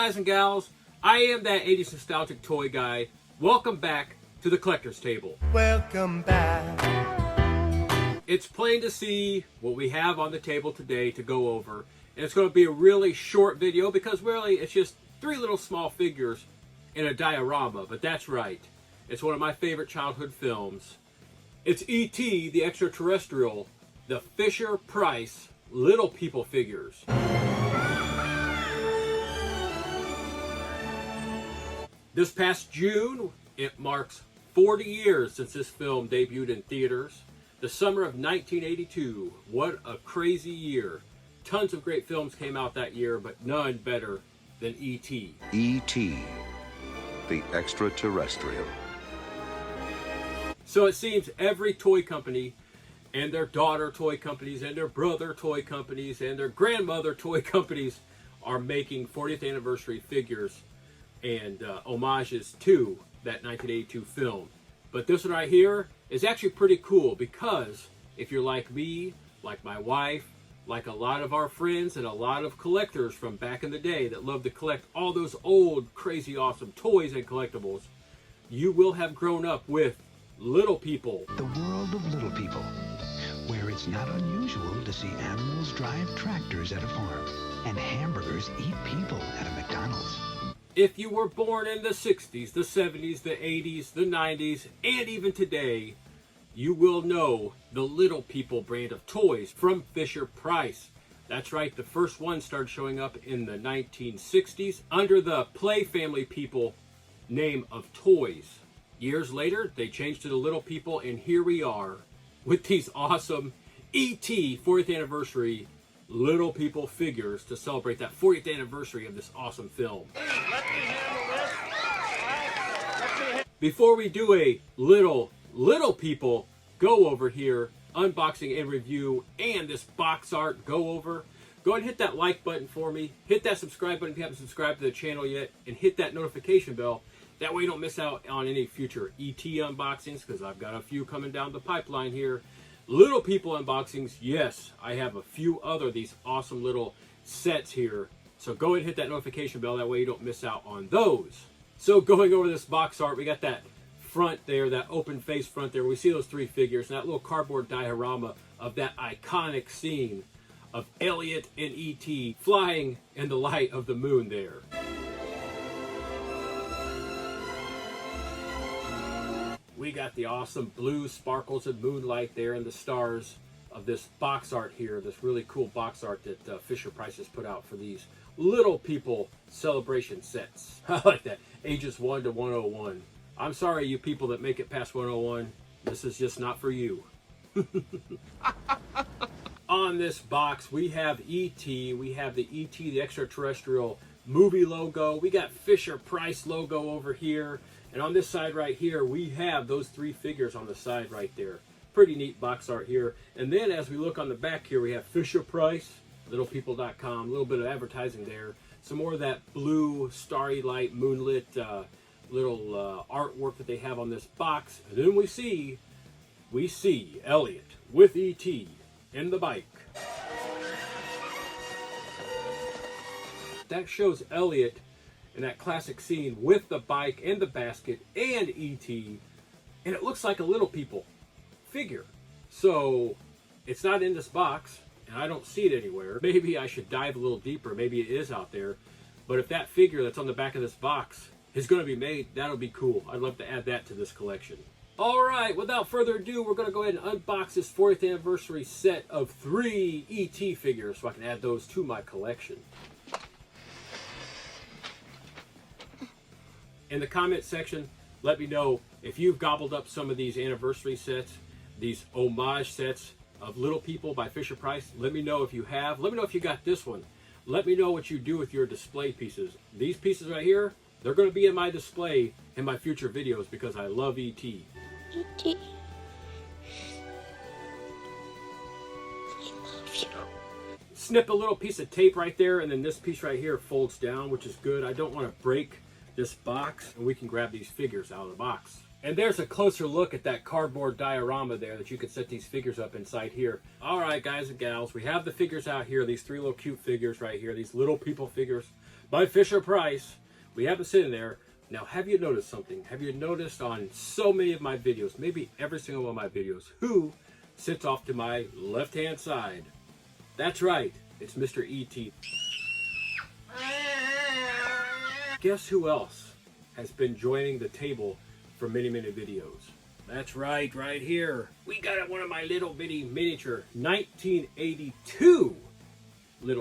guys and gals, I am that 80s nostalgic toy guy. Welcome back to the collector's table. Welcome back. It's plain to see what we have on the table today to go over. And it's going to be a really short video because really it's just three little small figures in a diorama. But that's right. It's one of my favorite childhood films. It's E.T. the Extra-Terrestrial, the Fisher-Price Little People figures. This past June, it marks 40 years since this film debuted in theaters. The summer of 1982. What a crazy year. Tons of great films came out that year, but none better than E.T. E.T. the Extra-Terrestrial. So it seems every toy company and their daughter toy companies and their brother toy companies and their grandmother toy companies are making 40th anniversary figures and homages to that 1982 film. But this one right here is actually pretty cool because if you're like me, like my wife, like a lot of our friends and a lot of collectors from back in the day that love to collect all those old crazy awesome toys and collectibles, you will have grown up with Little People. The world of Little People, where it's not unusual to see animals drive tractors at a farm and hamburgers eat people at a McDonald's. If you were born in the 60s, the 70s, the 80s, the 90s, and even today, you will know the Little People brand of toys from Fisher-Price. That's right, the first one started showing up in the 1960s under the Play Family People name of toys. Years later, they changed to the Little People, and here we are with these awesome E.T. 40th anniversary Little People figures to celebrate that 40th anniversary of this awesome film. Before we do a Little People go over here, unboxing and review, and this box art go over, go ahead and hit that like button for me. Hit that subscribe button if you haven't subscribed to the channel yet, and hit that notification bell. That way you don't miss out on any future E.T. unboxings, because I've got a few coming down the pipeline here. Little People unboxings, yes, I have a few other these awesome little sets here. So go ahead and hit that notification bell, that way you don't miss out on those. So going over this box art, we got that front there, that open face front there. We see those three figures, and that little cardboard diorama of that iconic scene of Elliott and E.T. flying in the light of the moon there. We got the awesome blue sparkles and moonlight there and the stars of this box art here, this really cool box art that Fisher-Price has put out for these Little People celebration sets. I like that. Ages 1 to 101. I'm sorry, you people that make it past 101. This is just not for you. On this box, we have E.T. We have the E.T. the Extra-Terrestrial movie logo. We got Fisher-Price logo over here. And on this side right here, we have those three figures on the side right there. Pretty neat box art here. And then as we look on the back here, we have Fisher-Price, littlepeople.com, a little bit of advertising there. Some more of that blue, starry light, moonlit little artwork that they have on this box. And then we see Elliott with E.T. in the bike. That shows Elliott in that classic scene with the bike and the basket and E.T. and it looks like a Little People figure. So it's not in this box and I don't see it anywhere. Maybe I should dive a little deeper. Maybe it is out there. But if that figure that's on the back of this box is going to be made, that'll be cool. I'd love to add that to this collection. Alright, without further ado, we're going to go ahead and unbox this 40th anniversary set of 3 E.T. figures so I can add those to my collection. In the comment section, let me know if you've gobbled up some of these anniversary sets, these homage sets of Little People by Fisher-Price. Let me know if you have. Let me know if you got this one. Let me know what you do with your display pieces. These pieces right here, they're going to be in my display in my future videos because I love E.T. E.T. I love you. Snip a little piece of tape right there, and then this piece right here folds down, which is good. I don't want to break this box, and we can grab these figures out of the box. And there's a closer look at that cardboard diorama there that you can set these figures up inside here. All right, guys and gals, we have the figures out here, these three little cute figures right here, these little people figures by Fisher-Price. We have them sitting there. Now, have you noticed something? Have you noticed on so many of my videos, maybe every single one of my videos, who sits off to my left-hand side? That's right, it's Mr. E.T. Guess who else has been joining the table for many, many videos? That's right, right here. We got one of my little bitty miniature 1982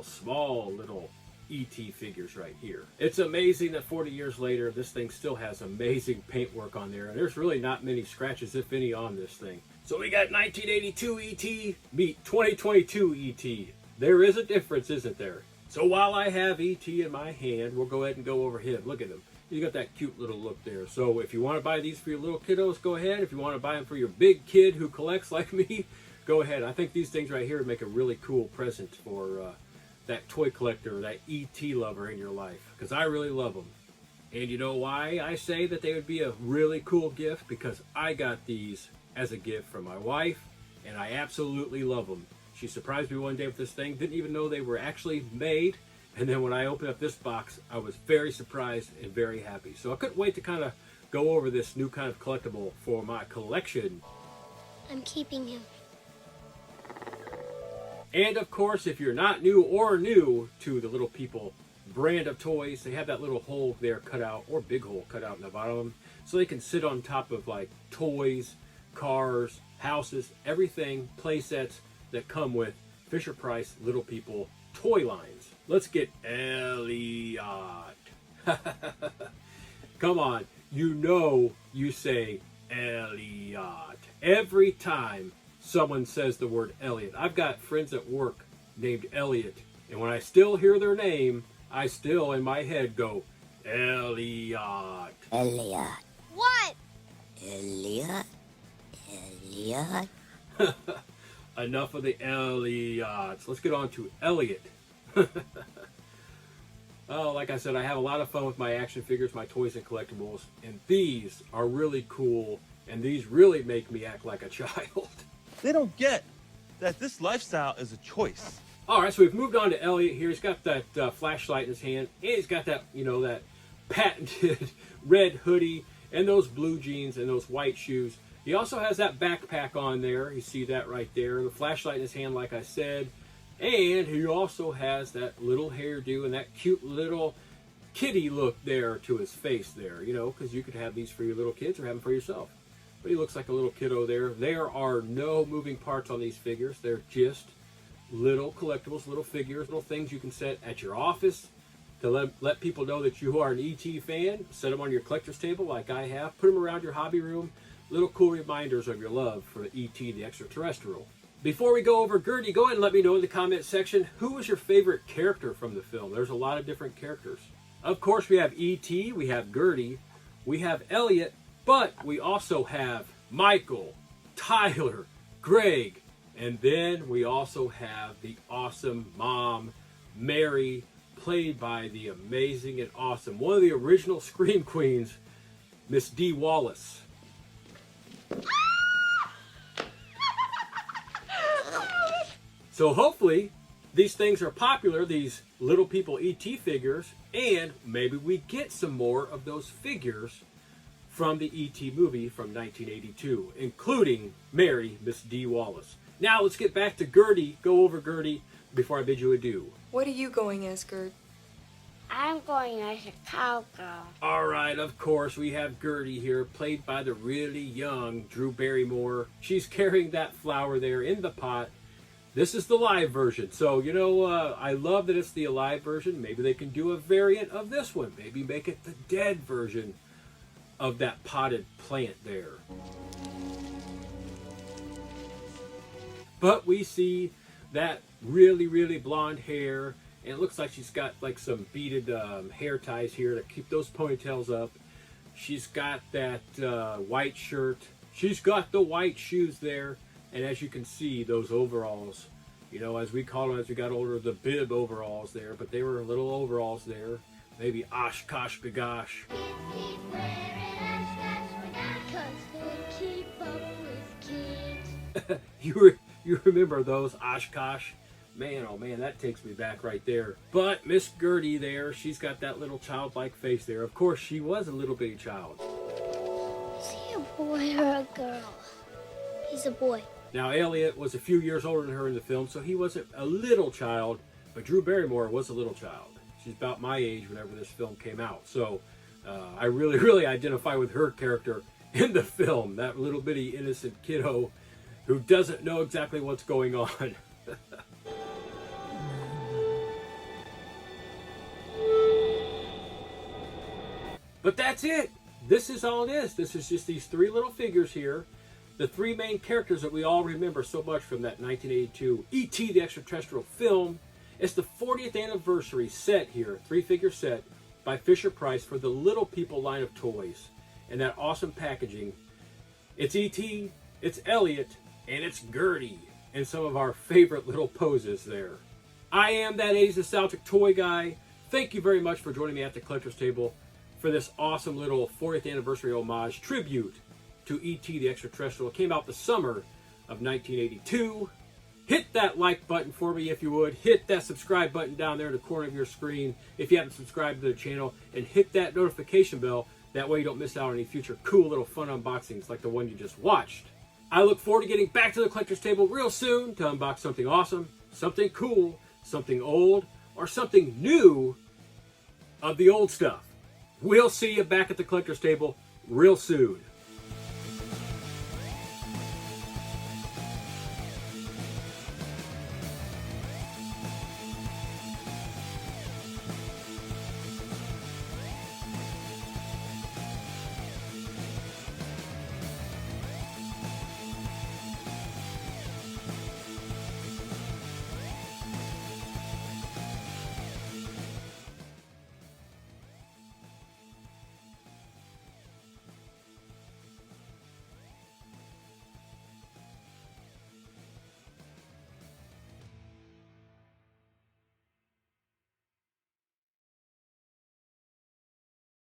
small little E.T. figures right here. It's amazing that 40 years later, this thing still has amazing paintwork on there. And there's really not many scratches, if any, on this thing. So we got 1982 E.T. meet 2022 E.T. There is a difference, isn't there? So while I have E.T. in my hand, we'll go ahead and go over him. Look at him. You got that cute little look there. So if you want to buy these for your little kiddos, go ahead. If you want to buy them for your big kid who collects like me, go ahead. I think these things right here make a really cool present for that toy collector, that E.T. lover in your life, because I really love them. And you know why I say that they would be a really cool gift? Because I got these as a gift from my wife, and I absolutely love them. She surprised me one day with this thing, didn't even know they were actually made, and then when I opened up this box, I was very surprised and very happy. So I couldn't wait to kind of go over this new kind of collectible for my collection. I'm keeping him. And of course, if you're not new to the Little People brand of toys, they have that little hole there cut out, or big hole cut out in the bottom of them, so they can sit on top of like toys, cars, houses, everything, play sets that come with Fisher-Price Little People toy lines. Let's get Elliott. Come on, you know you say Elliott every time someone says the word Elliott. I've got friends at work named Elliott, and when I still hear their name, I still in my head go, Elliott. Elliott. What? Elliott. Elliott. Enough of the Elliots. Let's get on to Elliott. Oh, like I said, I have a lot of fun with my action figures, my toys and collectibles, and these are really cool, and these really make me act like a child. They don't get that this lifestyle is a choice. All right, so we've moved on to Elliott here. He's got that flashlight in his hand, and he's got that, that patented red hoodie and those blue jeans and those white shoes. He also has that backpack on there. You see that right there. The flashlight in his hand, like I said. And he also has that little hairdo and that cute little kitty look there to his face there, because you could have these for your little kids or have them for yourself. But he looks like a little kiddo there. There are no moving parts on these figures. They're just little collectibles, little figures, little things you can set at your office to let people know that you are an E.T. fan. Set them on your collector's table like I have. Put them around your hobby room. Little cool reminders of your love for E.T. the Extra-Terrestrial. Before we go over Gertie, go ahead and let me know in the comment section, who was your favorite character from the film? There's a lot of different characters. Of course, we have E.T., we have Gertie, we have Elliott, but we also have Michael, Tyler, Greg, and then we also have the awesome mom, Mary, played by the amazing and awesome, one of the original Scream Queens, Miss Dee Wallace. So hopefully these things are popular, these Little People E.T. figures, and maybe we get some more of those figures from the E.T. movie from 1982, including Mary, Miss Dee Wallace. Now let's get back to Gertie. Go over Gertie before I bid you adieu. What are you going as, Gert? I'm going as a cowgirl. All right, of course, we have Gertie here, played by the really young Drew Barrymore. She's carrying that flower there in the pot. This is the live version. So, I love that it's the live version. Maybe they can do a variant of this one. Maybe make it the dead version of that potted plant there. But we see that really, really blonde hair. And it looks like she's got like some beaded hair ties here to keep those ponytails up. She's got that white shirt. She's got the white shoes there. And as you can see, those overalls, as we call them as we got older, the bib overalls there. But they were little overalls there. Maybe Oshkosh Bagosh. You remember those, Oshkosh? Man, oh man, that takes me back right there. But Miss Gertie there, she's got that little childlike face there. Of course, she was a little bitty child. Is he a boy or a girl? He's a boy. Now, Elliott was a few years older than her in the film, so he wasn't a little child, but Drew Barrymore was a little child. She's about my age whenever this film came out. So I really identify with her character in the film, that little bitty innocent kiddo who doesn't know exactly what's going on. But that's it. This is all it is. This is just these three little figures here. The three main characters that we all remember so much from that 1982 E.T. the Extra-Terrestrial film. It's the 40th anniversary set here, three-figure set by Fisher-Price for the Little People line of toys. And that awesome packaging. It's E.T., it's Elliott, and it's Gertie. And some of our favorite little poses there. I am that 80s nostalgic toy guy. Thank you very much for joining me at the collector's table for this awesome little 40th anniversary homage tribute to E.T. the Extra-Terrestrial. It came out the summer of 1982. Hit that like button for me if you would. Hit that subscribe button down there in the corner of your screen if you haven't subscribed to the channel. And hit that notification bell. That way you don't miss out on any future cool little fun unboxings like the one you just watched. I look forward to getting back to the collector's table real soon to unbox something awesome, something cool, something old, or something new of the old stuff. We'll see you back at the collector's table real soon.